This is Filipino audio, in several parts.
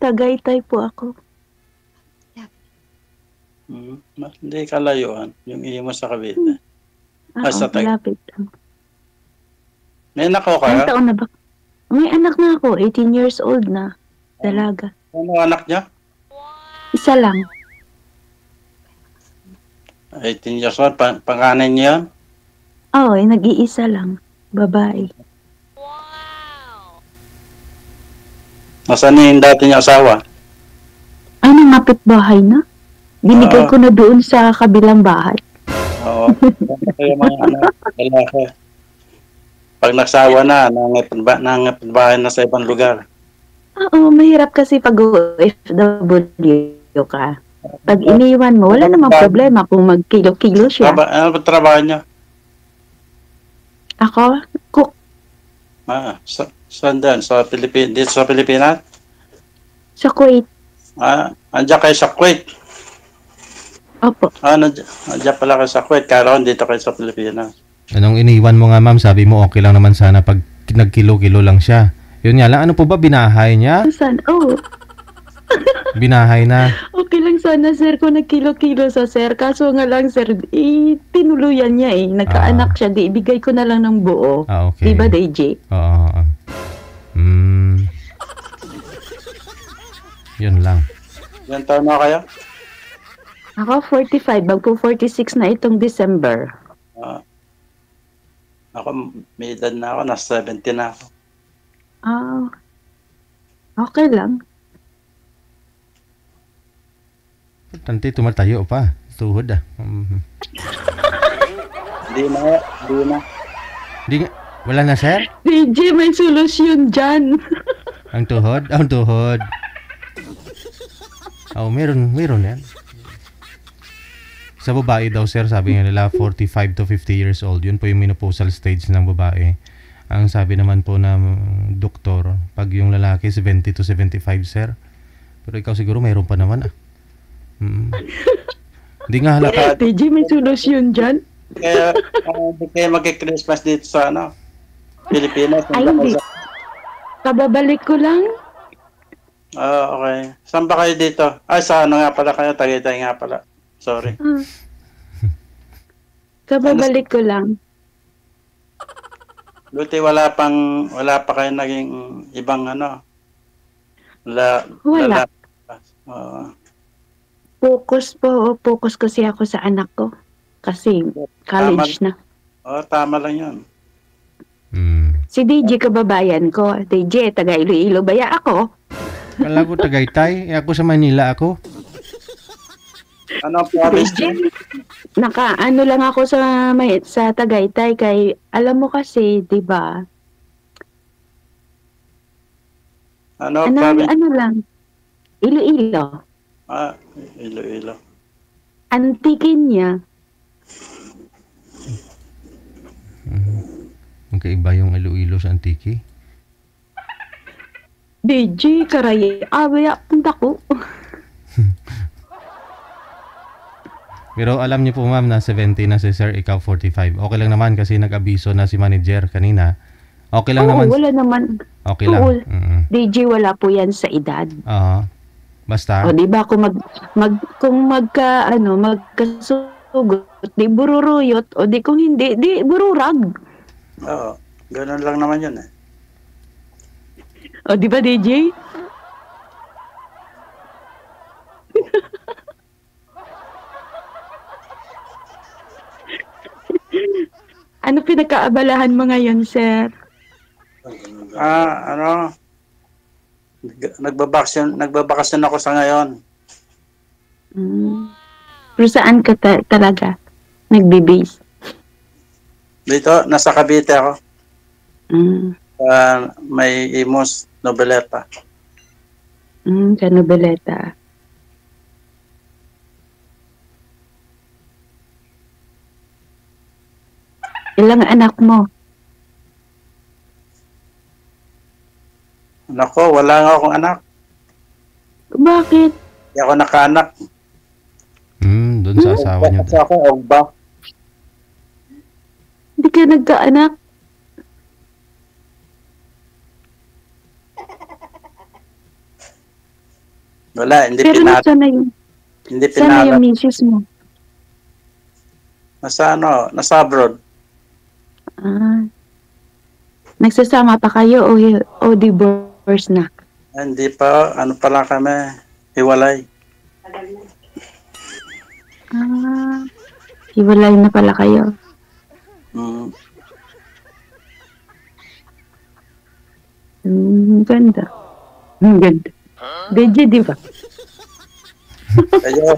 Tagaytay po ako. Hindi kalayuan, yung imo sa Hmm, Cavite. oo, Sa malapit lang. may anak ko Ilang kayo? taon na ba? May anak na ako, 18 years old na. Dalaga. Ano anak niya? Isa lang. 18 years old, panganay niya yan? Oo, nag-iisa lang. Babae. Nasaan yung dati niya asawa? Mapit bahay na. Binigay ko na doon sa kabilang bahay. Oo. Kaya mga lalaki. Pag nagsawa na, nangipit bahay na sa ibang lugar. Oo, mahirap kasi pag OFW ka. Pag iniwan mo, wala namang problema kung magkilo-kilo siya. Ano ba trabaho niya? Ako, cook. Saan din? Dito sa Pilipinas? Sa Kuwait. Andiyan kayo sa Kuwait? Opo. Andiyan pala kayo sa Kuwait. Kala ko dito kayo sa Pilipinas. Anong iniwan mo nga, ma'am? Sabi mo okay lang naman sana pag nagkilo-kilo lang siya. Yun nga lang, ano po ba binahay niya? Binahay na. Okay lang sana, sir, kung nagkilo-kilo sa sir. Kaso nga lang, sir, tinuluyan niya eh. Nagkaanak siya, di ibigay ko na lang ng buo. Okay. Diba, DJ? Oo. Yun lang. Ilan taon na kayo? Ako, 45. Magpo-46 na itong December. Ako, may edad na ako. Nasa 70 na ako. Okay lang. Tanti, tumatayo pa. Tuhod Hindi na. Hindi nga. Wala na, sir? DJ, may solusyon dyan. Ang tuhod? Ang tuhod. Meron yan. Sa babae daw, sir, sabi nga nila 45 to 50 years old. Yun po yung menopausal stage ng babae. Ang sabi naman po ng doktor, pag yung lalaki 70 to 75, sir. Pero ikaw siguro mayroon pa naman Hindi nga halata. DJ, may solusyon dyan. Kaya mag-Christmas dito sa Pilipinas. Ay, hindi. Kababalik ko lang. Okay. Saan ba kayo dito? Sa nga pala kayo? Tagaytay nga pala. Sorry. Kababalik ko lang. Buti wala pa kayo naging ibang Wala. Focus kasi ako sa anak ko. Kasi college na. Tama lang yun. Si DJ kababayan ko. DJ, taga Iloilo baya ako. Kala ko Tagaytay. Ako sa Manila ako. Ano province? Nakaano lang ako sa Tagaytay kay alam mo kasi, 'di ba? Ano province? Ano lang. Iloilo. Iloilo. Antikin niya. Magkaiba yung Iloilo sa Antiki. DJ, karay. Baya, punta ko. Pero alam niyo po, ma'am, na 70 na si sir, ikaw 45. Okay lang naman kasi nag-abiso na si manager kanina. Okay lang naman. Wala naman. Okay lang. DJ, wala po yan sa edad. Basta. O, di ba, kung magkasugot, di bururuyot, o di kung hindi, di bururag. Oo, ganun lang naman yun eh. O, di ba, DJ? Ano pinagkaabalahan mo ngayon, sir? Nagbabakasyon ako sa ngayon. Pero saan ka talaga nagbe-base? Dito, nasa Cavite ako. May Imus, Noveleta. Sa Noveleta. Ilang anak mo? Nako, wala nga akong anak. Bakit? Hindi ako nakaanak. Doon sa asawa niyo. Kasi ako, Ogba. Hindi ka nagkaanak? Wala, hindi Pero pinalad. nasa na yung, Hindi sana yung pinalad. misis mo? Nasa abroad. Ah, nagsasama pa kayo o divorce na? Hindi pa, ano pala kami, hiwalay. Ah, hiwalay na pala kayo. Mm. Ganda. Ganda. DJ, di ba? Kayo,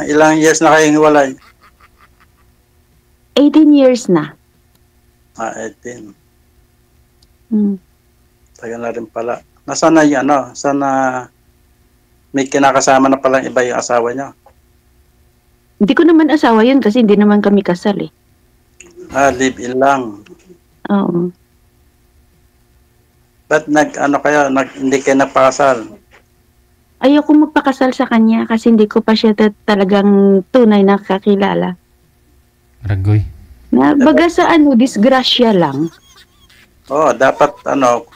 ilang years na kayong hiwalay? 18 years na. 18. Hmm. Tagal na rin pala. Nasaan na yung sana may kinakasama na palang iba yung asawa niya? Hindi ko naman asawa yun kasi hindi naman kami kasal eh. Live-in lang. Oo. Ba't hindi kayo napakasal? Ayoko magpakasal sa kanya kasi hindi ko pa siya talagang tunay na kakilala. Ragoy. Baga sa disgrasya lang. Dapat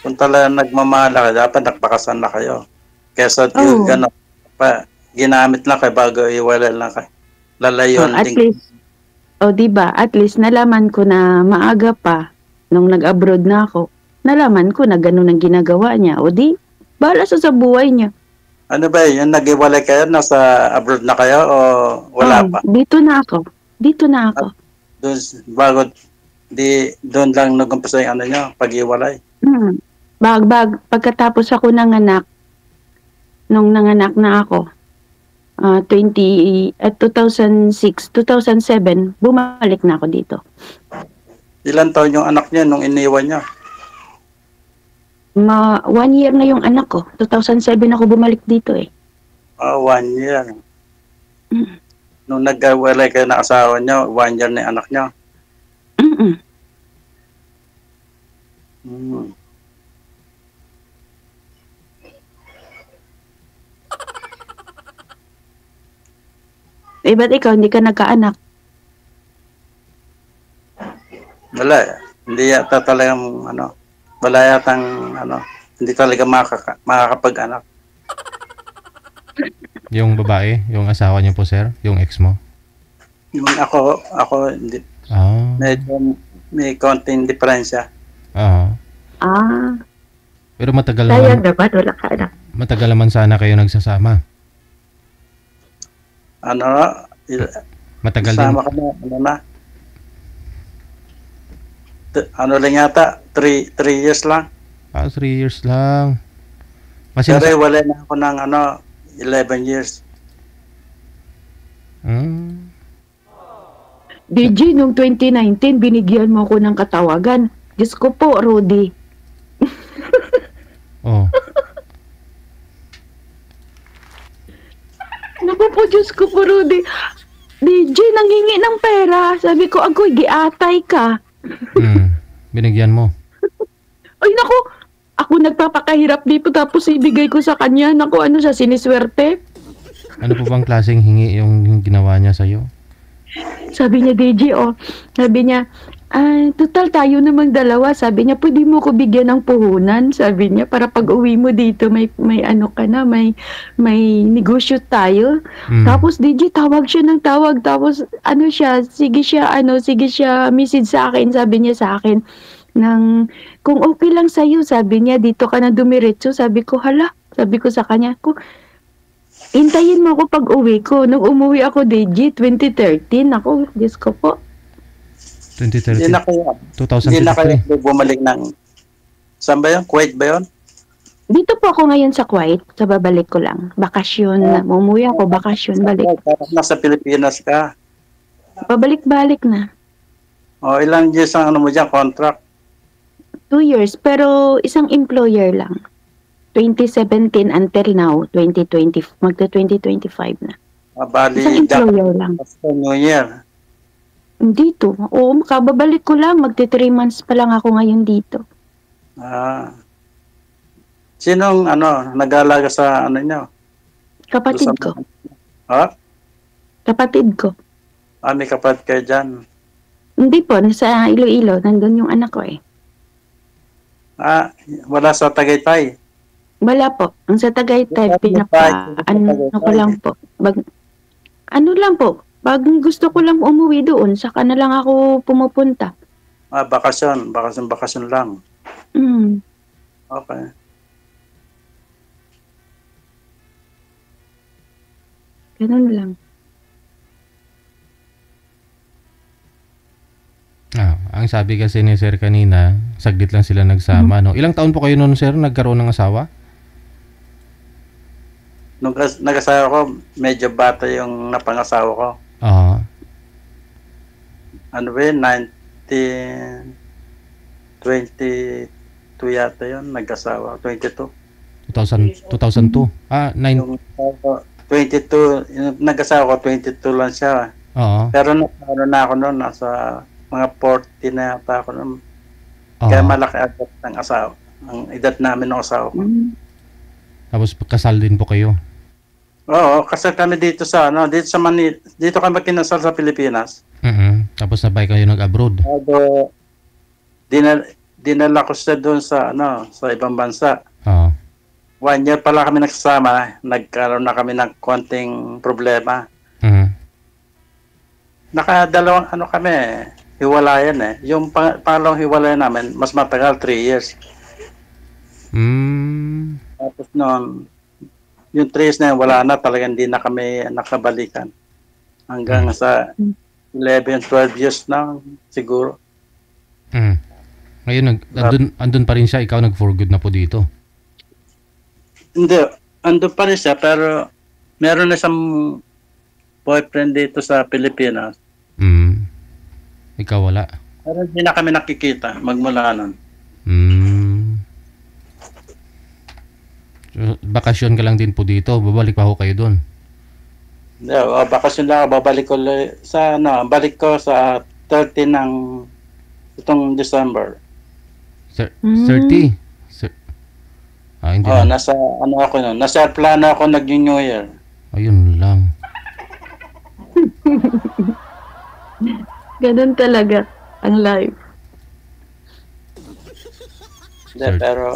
kung talagang nagmamahal ka, dapat nagpakasal na kayo. Kesa ginamit lang kayo bago iwalay lang kayo. Lalayon At least, diba, at least nalaman ko na maaga pa, nung nag-abroad na ako, nalaman ko na gano'n ang ginagawa niya. O di, bahala sa buhay niya. Ano ba yun? Nag-iwalay kayo? Nasa abroad na kayo o wala pa? Dito na ako. Doon lang nag-umpisa yung pag-iwalay. Pagkatapos ako nanganak, nung nanganak na ako, 2006, 2007, bumalik na ako dito. Ilan taon yung anak niya nung iniwan niya? 1 year na yung anak ko. 2007 ako bumalik dito eh. 1 year. Mm. Nung nag-iwalay kayo ng asawa niya, 1 year na yung anak niya. Mm-mm. Hmm. Ba't ikaw hindi ka nagkaanak? Wala. Hindi yata talagang wala yatang hindi talaga makakapag-anak. Yung babae, yung asawa niyo po, sir? Yung ex mo? Yung ako hindi. Medyo may konting diferensya. Pero matagal Sayang naman. dapat wala ka anak. Matagal naman sana kayo nagsasama. Matagal din. Sama ka na, lang yata, 3 years lang. 3 years lang. Pero wala na ako ng 11 years. DJ, nung 2019, binigyan mo ako ng katawagan. Diyos ko po, Rudy. Naku po, Diyos ko po, Rudy. DJ, nanghingi ng pera. Sabi ko, agoy, giatay ka. Binigyan mo. Ay, naku. Ako nagpapakahirap dito tapos ibigay ko sa kanya. Naku, siya, siniswerte. Ano po bang klaseng hingi yung ginawa niya sa'yo? Sabi niya, DJ, sabi niya, total tayo namang dalawa. Sabi niya, pwede mo ko bigyan ng puhunan. Sabi niya, para pag uwi mo dito, may negosyo tayo. Tapos DJ, tawag siya ng tawag. Tapos, sige siya, message sa akin. Sabi niya sa akin, kung okay lang sa'yo, sabi niya, dito ka na dumiretso. Sabi ko, hala. Sabi ko sa kanya, hintayin mo ako pag uwi ko. Nung umuwi ako, DJ, 2013. Ako, Diyos ko po. 2013? Hindi na kayo 2023? bumalik ng... Saan ba yun? Kuwait ba yun? Dito po ako ngayon sa Kuwait. Sa babalik ko lang. Bakasyon na. Umuwi ako, bakasyon, balik. Nasa Pilipinas ka. Pabalik-balik na. Ilang years ang mo dyan, contract? 2 years, pero isang employer lang. 2017 until now, 2020, magta-2025 na. Bali, isang employer lang. New Year. Dito. Makababalik ko lang. Magti 3 months pa lang ako ngayon dito. Sinong nag-aalaga sa niyo? Kapatid ko. Kapatid ko. May kapatid kayo dyan. Hindi po, nasa Iloilo. Nandun yung anak ko eh. Wala sa Tagaytay. Wala po. Ang sa Tagaytay, ano ko lang po. Ano lang po. Pag gusto ko lang umuwi doon, saka na lang ako pumupunta. Bakasyon. Bakasyon lang. Mm. Okay. Ganun lang. Ang sabi kasi ni Sir kanina, saglit lang sila nagsama, no? Ilang taon po kayo noon, Sir, nagkaroon ng asawa? Nung nag-asawa ko, medyo bata yung napangasawa ko. Oo. Ano ba yun? 1922 yata yun, nag-asawa. 22. 2002. 9. Yung 22, yung nag-asawa ko, 22 lang siya. Oo. Pero ano na ako noon, nasa mga 40 na yata ako noon. Oo. Kaya malaki agad ng asawa. Ang edad namin ng asawa ko. Tapos kasal din po kayo. Oo, kasi kami dito sa dito sa Manila, dito kami kinasal sa Pilipinas. Tapos sabay kayo nag-abroad. Although dinala ko siya doon sa sa ibang bansa. Oo. 1 year pala kami nagsasama, nagkaroon na kami ng konting problema. Nakadalawang kami, hiwalayan eh. Yung pangalawang hiwalayan namin, mas matagal, 3 years. Tapos noon, yung 3 years na yun, wala na, talagang hindi na kami nakabalikan. Hanggang sa 11, 12 years na siguro. Ngayon, andun pa rin siya, ikaw nag-for good na po dito. Hindi, andun pa rin siya, pero meron na siyang boyfriend dito sa Pilipinas. Ikaw wala. Pero hindi na kami nakikita magmula nun. So, bakasyon ka lang din po dito, babalik pa ho kayo doon. Hindi, bakasyon lang ako, babalik ko sa balik ko sa 30 ng itong December. 30? Hindi na. Nasa ako nun, nasa plano ako nag-New Year. Ayun lang. Ganun talaga ang life. Hindi, pero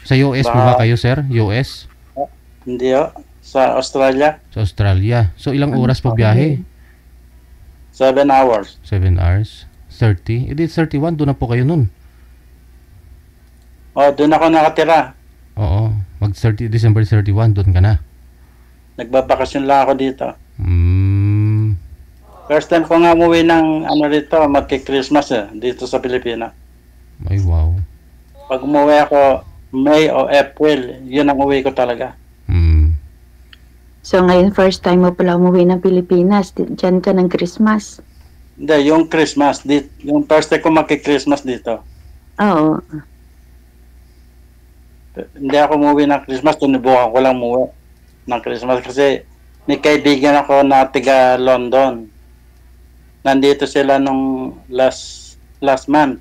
Sa US po ba kayo, sir? US? Hindi sa Australia. Sa Australia. So, ilang oras po biyahe? 7 hours. 7 hours? 30? Edi 31, doon na po kayo nun. Doon ako nakatira. Oo. December 31, doon ka na. Nagbabakasyon lang ako dito. Mm. First time ko nga umuwi ng dito, magki-Christmas dito sa Pilipinas. Ay, wow. Pag umuwi ako, May o April, yun ang uwi ko talaga. Mm. So ngayon, first time mo pala umuwi ng Pilipinas, dyan ka ng Christmas. Hindi, yung Christmas, yung first time ko magki-Christmas dito. Oo. Hindi ako umuwi ng Christmas, tunibukan ko lang umuwi ng Christmas kasi may kaibigan ako na tiga London. Nandito sila nung last month.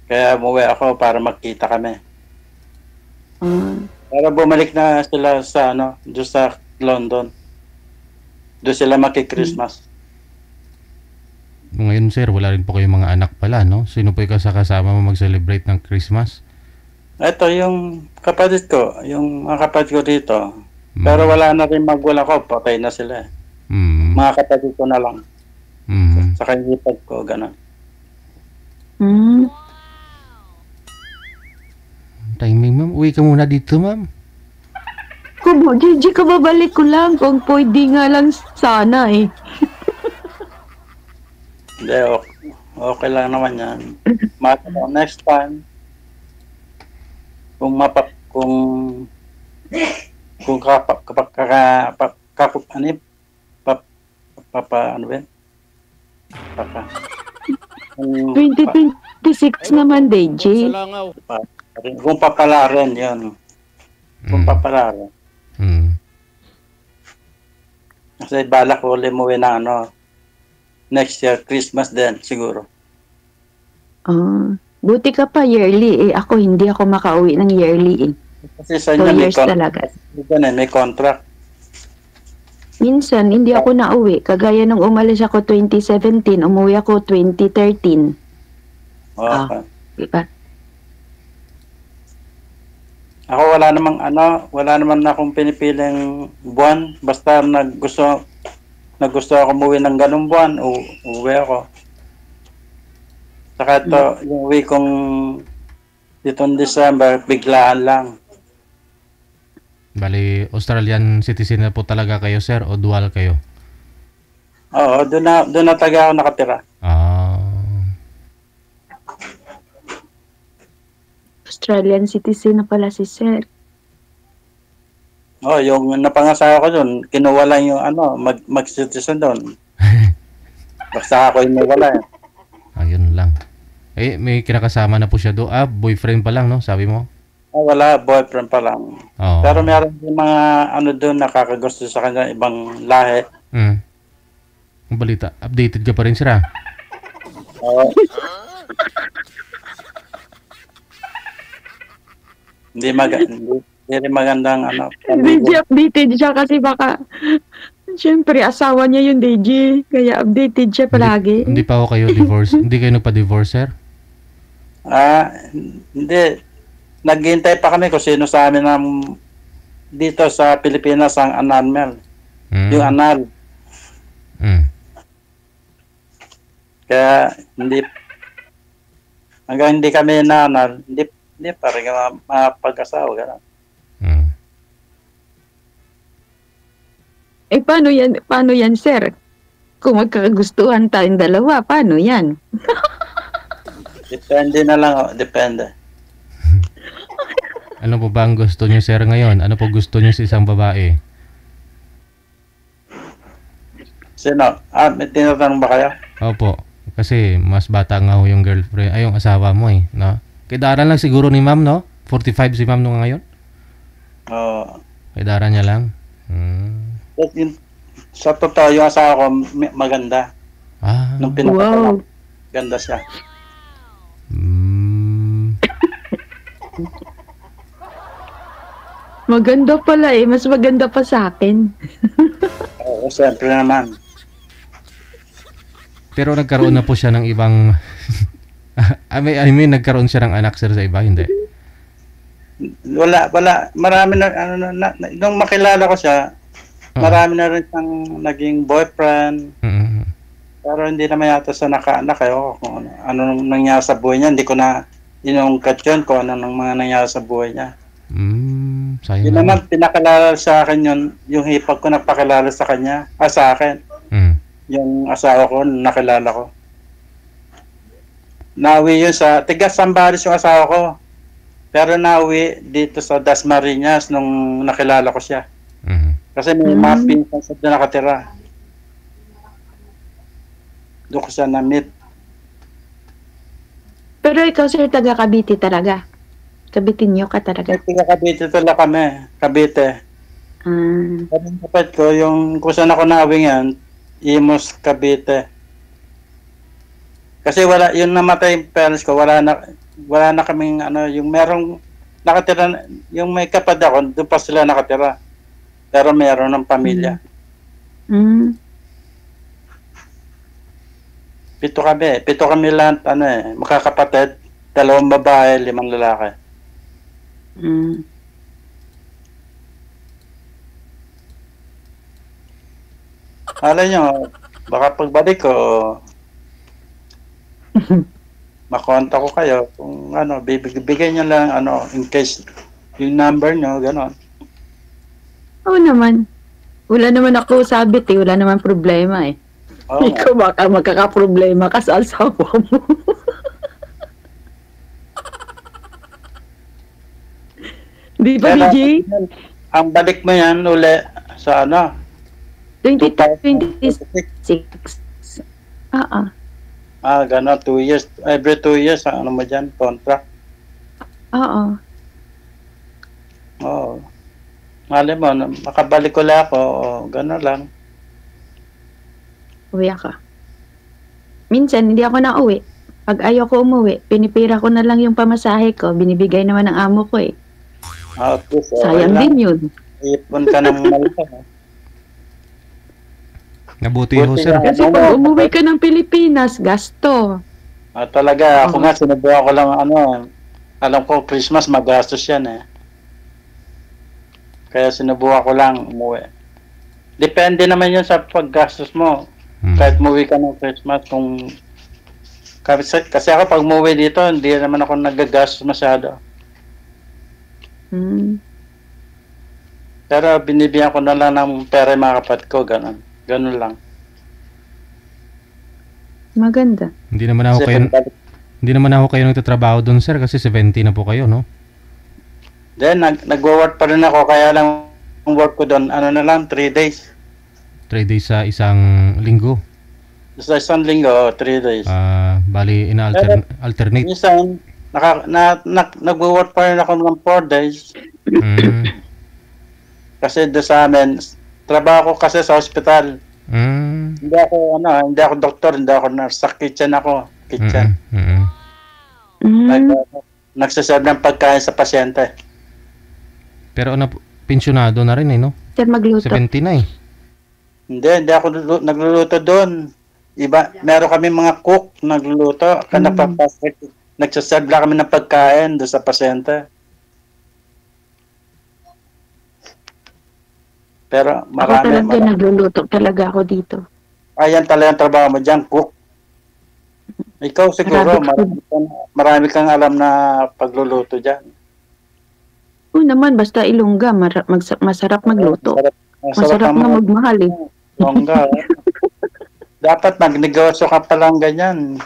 Kaya umuwi ako para magkita kami. Pero bumalik na sila sa doon sa London. Doon sila magki-Christmas. Ngayon, sir, wala rin po kayong mga anak pala, no? Sino po yung kasama mo mag-celebrate ng Christmas? Ito yung kapatid ko, yung mga kapatid ko dito. Pero wala na rin magulang ko, patay na sila. Mga kapatid ko na lang. Sa kainipag ko, gano'n. Timing, ma'am. Uwi ka muna dito, ma'am. Kumo, Gigi, kababalik ko lang kung pwede nga lang sana eh. Hindi, okay lang naman yan. Next time, kung ano ba? 2026 naman, DJ. Kung papalaran yun. Kung papalaran. Kasi balak ko ulit umuwi na next year, Christmas din, siguro. Buti ka pa yearly eh. Ako, hindi ako makauwi ng yearly eh. Kasi sa 2 inyo, years talaga. May contract. Minsan, hindi ako nauwi. Kagaya nung umalis ako 2017, umuwi ako 2013. Okay. Diba? Ako wala naman akong pinipiling buwan. Basta naggusto ako umuwi ng ganung buwan, uwi ako. Saka ito, yung uwi kong ditong December, biglaan lang. Bali, Australian citizen na po talaga kayo, sir, o dual kayo? Oo, doon na taga ako nakatira. Australian citizen na pala si Sir. Oh, yung napangasawa ko doon, kinuha lang yung mag-citizen doon. Basta ako yung nawala. Ayun lang. May kinakasama na po siya doon. Boyfriend pa lang, no? Sabi mo? Wala, boyfriend pa lang. Oo. Pero meron yung mga doon nakakagusto sa kanya, ibang lahi. Ang balita, updated ka pa rin, sir, Oo. Hindi magandang DJ updated siya kasi baka siyempre asawa niya yung DJ kaya updated siya palagi. Hindi pa ako kayo divorce. Hindi kayo nagpa-divorce, sir? Hindi. Naghihintay pa kami kung sino sa amin dito sa Pilipinas ang annulment. Yung annul. Kaya hanggang hindi kami na-annul, hindi pa rin mapag-asawa. Gano'n. Paano yan, sir? Kung magkakagustuhan tayong dalawa, paano yan? Depende na lang, depende. Ano po ba ang gusto niyo, sir, ngayon? Ano po gusto niyo sa isang babae? Sino? May tinatanong ba kayo? Opo. Kasi mas bata nga ho yung girlfriend, yung asawa mo no? Kaidaran lang siguro ni ma'am, no? 45 si ma'am nung ngayon? Oo. Kaidaran niya lang? Sa totoo, yung asawa ko maganda. Nung pinapakala, ganda siya. Maganda pala mas maganda pa sa akin. Oo, siyempre naman. Pero nagkaroon na po siya ng ibang I mean, nagkaroon siya ng anak, sir, sa iba, hindi? Wala. Marami nung makilala ko siya, marami na rin siyang naging boyfriend. Pero hindi naman yata sa nakaanak. Kung ano nangyari sa buhay niya, hindi ko na inungkat yun kung ano nang mga nangyari sa buhay niya. Sayang yun naman, pinakilala sa akin yun, yung hipag ko nagpakilala sa kanya, sa akin. Yung asawa ko, nakilala ko. Nauwi yun tiga Sambales yung asawa ko. Pero nauwi dito sa Dasmariñas nung nakilala ko siya. Kasi may mga pinsan sa doon nakatira. Doon ko siya na-meet. Pero ikaw, sir, taga Cavite talaga? Cabitinyo ka talaga? Taga Cavite talaga kami. Cavite. Sabi ng kapatid ko, kung saan ako nauwi yan, Imus, Cavite. Kasi yung namatay yung parents ko, wala na kaming yung merong nakatira, yung may kapatid ako, doon pa sila nakatira. Pero meron ng pamilya. Pito kami lahat, makakapatid, 2 babae, 5 lalaki. Alam nyo, baka pagbalik ko, makontak ko kayo kung bibigay nyo lang in case yung number nyo, gano'n. Oo naman. Wala naman ako sabit wala naman problema Ikaw baka magkakaproblema ka sa asawa mo. Di ba, DJ? Ang balik mo yan uli sa 2026. Gano'n, 2 years. Every 2 years, mo dyan, contract. Oo. Mali mo, makabalik ko lang ako, gano'n lang. Uwi ako. Minsan, hindi ako na uwi. Pag ayaw ko umuwi, pinipira ko na lang yung pamasahe ko. Binibigay naman ng amo ko Sayang din yun. Ipon ka ng malaki. Nabuti ho, sir. Kasi pag umuwi ka ng Pilipinas, gasto. Talaga, ako nga, sinubukan ko lang alam ko, Christmas, magastos yan Kaya sinubukan ko lang umuwi. Depende naman yun sa paggastos mo. Mm. Kahit umuwi ka ng Christmas, kasi ako pag umuwi dito, hindi naman ako nagagastos masyado. Pero binibigyan ko na lang ng pera yung mga kapatid ko, ganun. Ganun lang. Maganda. Hindi naman ako kayo nagtatrabaho doon, sir, kasi 70 na po kayo, no? Then, nag-work pa rin ako, kaya lang ang work ko doon, 3 days. 3 days sa isang linggo. Sa isang linggo, 3 days. Bali, ina-alternate. Minsan, nag-work pa rin ako ng 4 days. Kasi doon sa amin, trabaho ko kasi sa hospital. Hindi ako doktor, hindi ako nurse. Sa kitchen ako. Kitchen. Nagsaserve ng pagkain sa pasyente. Pero pensyonado na rin no? Sir, magluto. 70 na eh. Hindi ako nagluluto doon. Iba, meron kami mga cook nagluluto. Nagsaserve lang kami ng pagkain doon sa pasyente. Pero marami. Ako talaga nagluluto talaga ako dito. Ayan talagang trabaho mo dyan, cook. Ikaw siguro, marami kang alam na pagluluto dyan. Oo naman, basta Ilongga, masarap magluto. Masarap na magmahal eh. Ilongga. Dapat magnegosyo ka pa lang ganyan.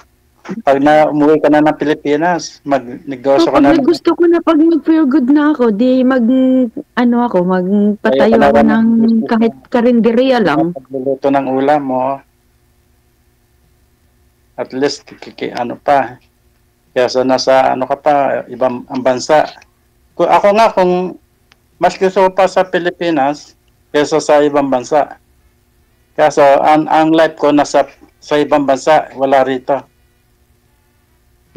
Pag umuwi ka na ng Pilipinas, magnegosyo ka na. Pag gusto ko na, pag mag-feel good na ako, di magpatayo ako ng kahit karinderya lang. Pagluluto ng ulam mo. At least, kaya nasa ka pa, ibang ang bansa. Ako nga, kung mas gusto ko pa sa Pilipinas, kaysa sa ibang bansa. Kaso, ang life ko nasa sa ibang bansa, wala rito.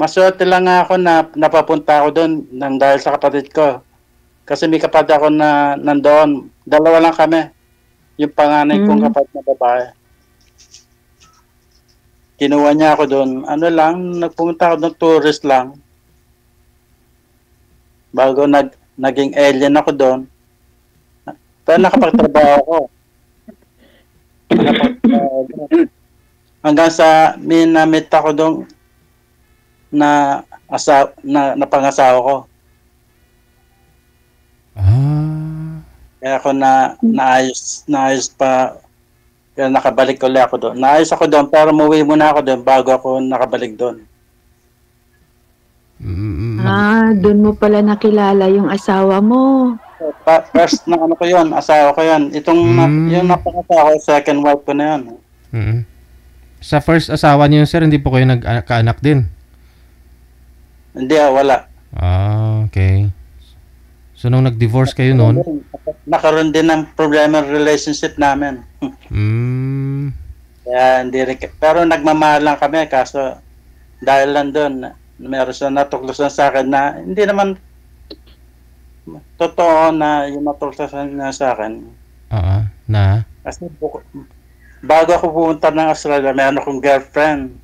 Maswerte lang ako na napapunta ako doon dahil sa kapatid ko. Kasi may kapatid ako na nandoon. 2 lang kami. Yung panganay kong kapatid na babae. Kinuha niya ako doon. Nagpumunta ako doon, tourist lang. Bago naging alien ako doon. Pero nakapagtrabaho ako. Hanggang sa minamit ako doon na pangasawa ko. Kaya ako naayos pa. Kaya nakabalik ulit ako doon. Naayos ako doon, pero umuwi muna ako doon bago ako nakabalik doon. Doon mo pala nakilala yung asawa mo. First na ko yun, asawa ko yun. Yung napangasawa ko, second wife ko na yun. Sa first asawa niyo, sir, hindi po kayo nagkaanak din? Hindi, wala. Okay. So, nung nag-divorce kayo noon? Nakaroon din ng problema relationship namin. Kaya hindi rin. Pero nagmamahal lang kami, kaso dahil lang doon, meron siya natuklosan sa akin na hindi naman totoo na yung natuklosan niya sa akin. Na? Kasi bago ako pumunta ng Australia, meron akong girlfriend.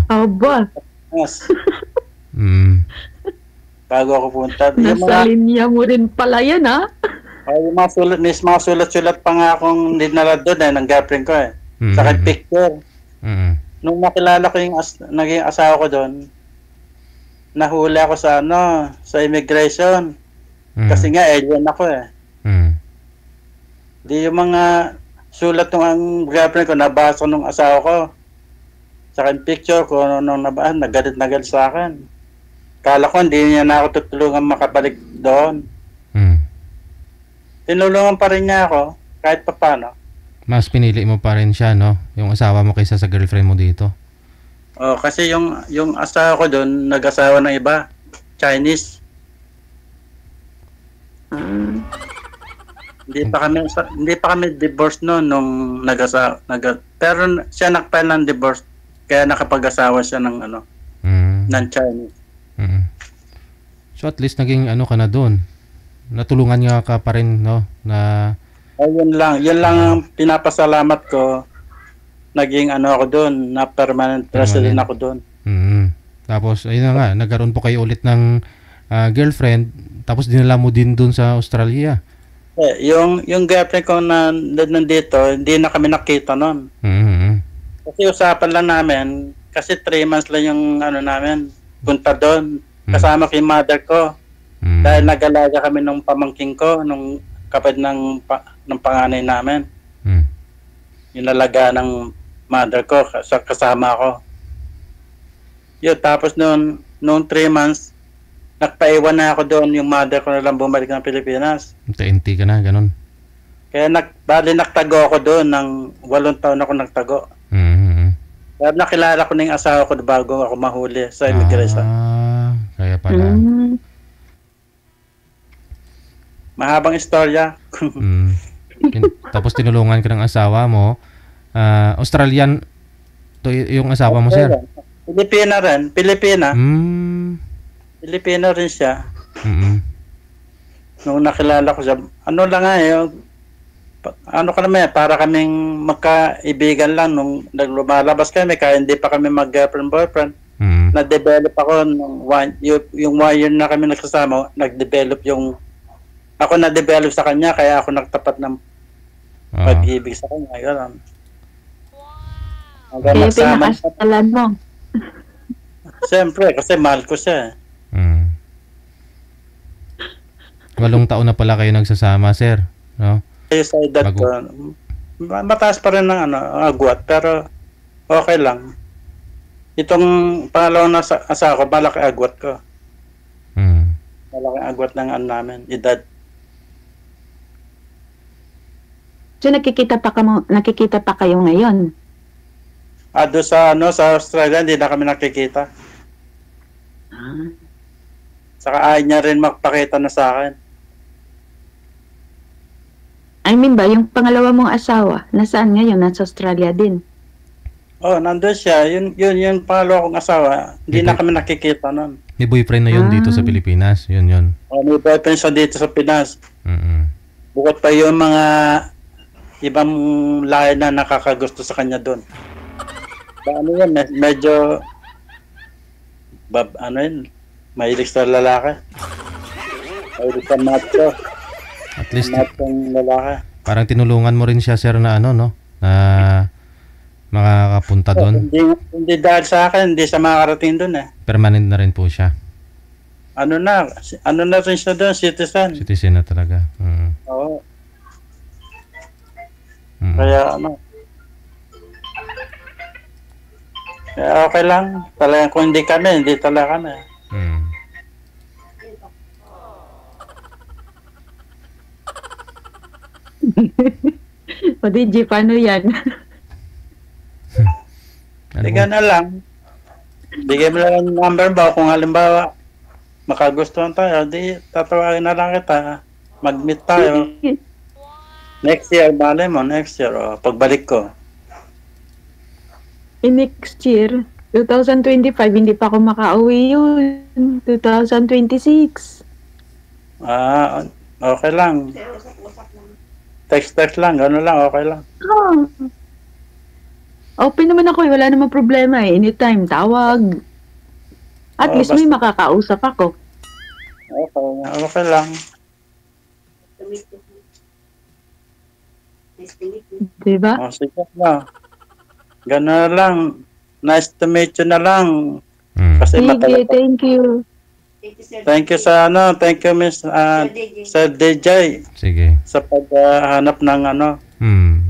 Aba. Yes. Bago ako pumunta. Nasa linya mo rin pala yan, ha? Yung mga sulat-sulat pa nga akong dinala doon ng girlfriend ko eh. Saka picture. Nung makilala ko yung naging asawa ko doon, nahuli ako sa immigration. Kasi nga alien ako eh. Di yung mga sulat ng girlfriend ko, nabasa nung asawa ko. Saka yung picture ko, nung nabasa, nagalit sa akin. Kala ko hindi niya na ako tutulungan makabalik doon. Tinulungan pa rin niya ako, kahit pa paano. Mas pinili mo pa rin siya, no? Yung asawa mo kaysa sa girlfriend mo dito. Kasi yung asawa ko doon, nag-asawa ng iba. Chinese. Hindi pa kami divorced noon nung nag-asawa. Pero siya nag-file ng divorce, kaya nakapag-asawa siya ng ng Chinese. So at least naging ka na doon. Natulungan niya ka pa rin, no? Yun lang ang pinapasalamat ko. Naging ako doon, na permanent resident ako doon. Tapos ayun na nga, nagkaroon po kayo ulit ng girlfriend, tapos dinala mo din doon sa Australia. Yung girlfriend ko na nandito, hindi na kami nakita noon. Mm-hmm. Kasi usapan lang namin, kasi 3 months lang yung ano namin, punta doon. Kasama kay mother ko. Dahil nag-alaga kami nung pamangking ko, nung kapatid ng panganay namin. Yung nalaga ng mother ko, kasama ko. Yun, tapos noong 3 months, nagpaiwan na ako doon, yung mother ko na lang bumalik ng Pilipinas. TNT ka na, ganun. Kaya nagtago ako doon, ng 8 taon ako nagtago. Kaya nakilala ko na yung asawa ko bago ako mahuli sa immigration. Kaya pala. Mahabang istorya. Tapos tinulungan ka ng asawa mo. Australian to yung asawa mo, sir? Pilipina rin. Pilipino rin siya. Nung nakilala ko siya, ano lang ano ka naman, para kaming magkaibigan lang nung lumalabas kami, kaya hindi pa kami mag-girlfriend-boyfriend. Na-develop ako nung yung 1 year na kami nagsasama, nag-develop ako na-develop sa kanya, kaya ako nagtapat ng pag-ibig sa kanya. Gano'n. Kaya pinakasalan mo. Siyempre, kasi mahal ko siya. 8 taon na pala kayo nagsasama, sir. No? Kaya sa edad ko, mataas pa rin ng agwat, pero okay lang. Itong pangalawang asawa ko, malaki agwat ko. Malaki agwat ng namin, edad. So nakikita pa kayo ngayon? Doon sa Australia, hindi na kami nakikita. Saka ayaw niya rin magpakita na sa akin. I mean ba, yung pangalawa mong asawa, nasaan ngayon? Nasa Australia din? Nandun siya. Yung pangalawa kong asawa, hindi na kami nakikita nun. May boyfriend na yun dito sa Pilipinas. Yun. May boyfriend siya dito sa Pinas. Bukod pa yung mga ibang lahi na nakakagusto sa kanya doon. Ano yan, medyo mahilig sa lalaki. Mahilig sa macho. At least machong lalaki. Parang tinulungan mo rin siya, sir, na na makakapunta doon. Hindi dahil sa akin, hindi siya makakarating doon Permanent na rin po siya. Ano na rin siya doon, citizen. Citizen na talaga. Oo. Kaya kaya okay lang. Talagang kung hindi kami, hindi talaga kami. O DJ, paano yan? Bigyan na lang. Bigyan mo lang yung number ba kung halimbawa makagustuhan tayo, di tatawagin na lang kita. Mag-meet tayo. Next year, bale mo, next year. Pagbalik ko. Next year, 2025, hindi pa ako makauwi yun. 2026. Okay lang. Text lang, gano'n lang, okay lang. Open naman ako, wala namang problema eh. Anytime, tawag. At least may makakausap ako. Okay lang. Diba? Sige na. Gano'n lang. Nice to meet you na lang. Kasi sige, thank you. Thank you thank you Miss Sir DJ. Sige. Sa paghanap ng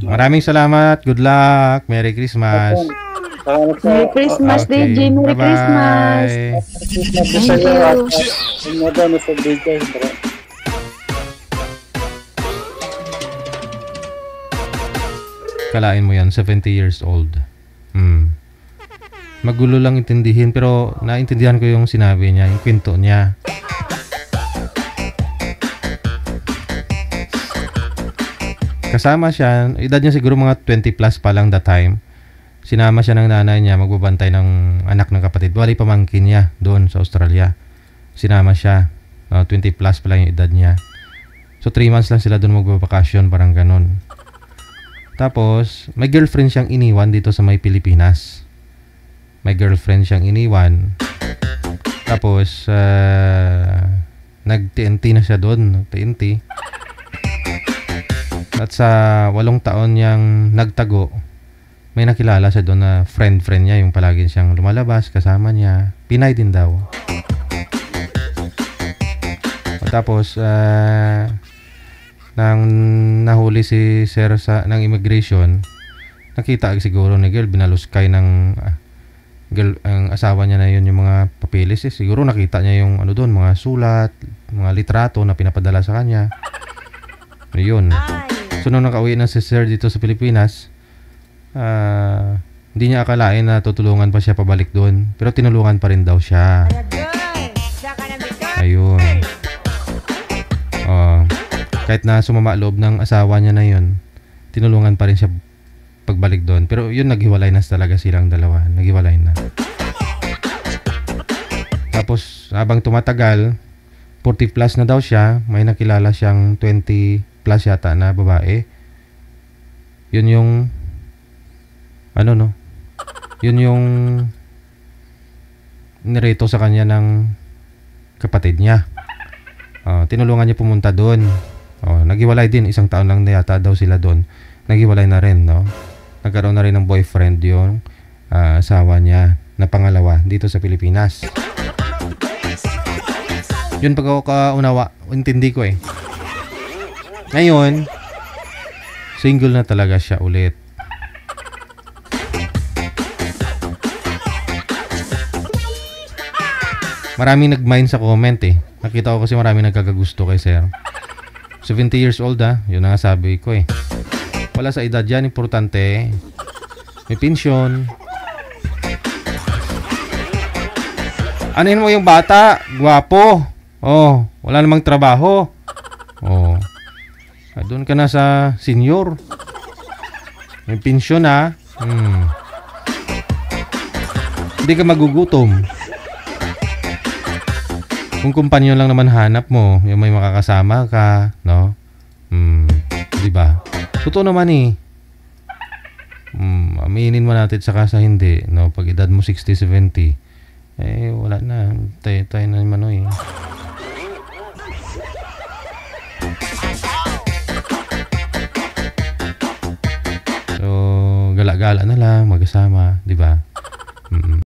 Maraming salamat. Good luck. Merry Christmas. Merry Christmas, DJ. Merry Christmas. Thank you. Mr. DJ. Kalain mo yan, 70 years old. Magulo lang intindihin, pero naintindihan ko yung sinabi niya, yung kwento niya. Kasama siya, edad niya siguro mga 20 plus pa lang that time. Sinama siya ng nanay niya, magbabantay ng anak ng kapatid. Wali pamangkin niya doon sa Australia. Sinama siya, 20 plus pa lang yung edad niya. So 3 months lang sila doon magbabakasyon, parang ganun. Tapos, may girlfriend siyang iniwan dito sa may Pilipinas. May girlfriend siyang iniwan. Tapos, nag-TNT na siya doon. TNT. At sa 8 taon niyang nagtago, may nakilala siya doon na friend niya, yung palagi siyang lumalabas, kasama niya. Pinay din daw. Tapos, nang nahuli si Sir ng immigration, nakita siguro ni girl, binaluskay ng girl, ang asawa niya na yun yung mga papeles. Siguro nakita niya yung ano doon, mga sulat, mga litrato na pinapadala sa kanya. Ayun. So, nung nakauwi na si Sir dito sa Pilipinas, hindi niya akalain na tutulungan pa siya pabalik doon. Pero tinulungan pa rin daw siya. Ayun. Kahit na sumama loob ng asawa niya na yun, tinulungan pa rin siya pagbalik doon. Pero yun, naghiwalay na talaga silang dalawa. Naghiwalay na. Tapos, habang tumatagal, 40 plus na daw siya, may nakilala siyang 20 plus yata na babae. Yun yung yun yung nireto sa kanya ng kapatid niya. Tinulungan niya pumunta doon. Naghiwalay din, 1 taon lang na yata daw sila doon. Naghiwalay na rin, no? Nagkaroon na rin ng boyfriend yung asawa niya na pangalawa dito sa Pilipinas. Yun pagkakaunawa, intindi ko eh. Ngayon, single na talaga siya ulit. Maraming nag-mind sa comment eh. Nakita ko kasi maraming nagkakagusto kay Sir. 70 years old yun ang sabi ko eh. Wala sa edad yan, importante. May pensyon. Anin mo yung bata? Gwapo. Wala namang trabaho. Doon ka na sa senior. May pensyon Hindi ka magugutom. Kung kumpanyon lang naman hanap mo, yung may makakasama ka, no? Di ba? Totoo naman eh. Aminin mo natin saka sa hindi, no? Pag edad mo 60, 70, wala na. Tayo na naman So, gala-gala na lang, magkasama, di ba?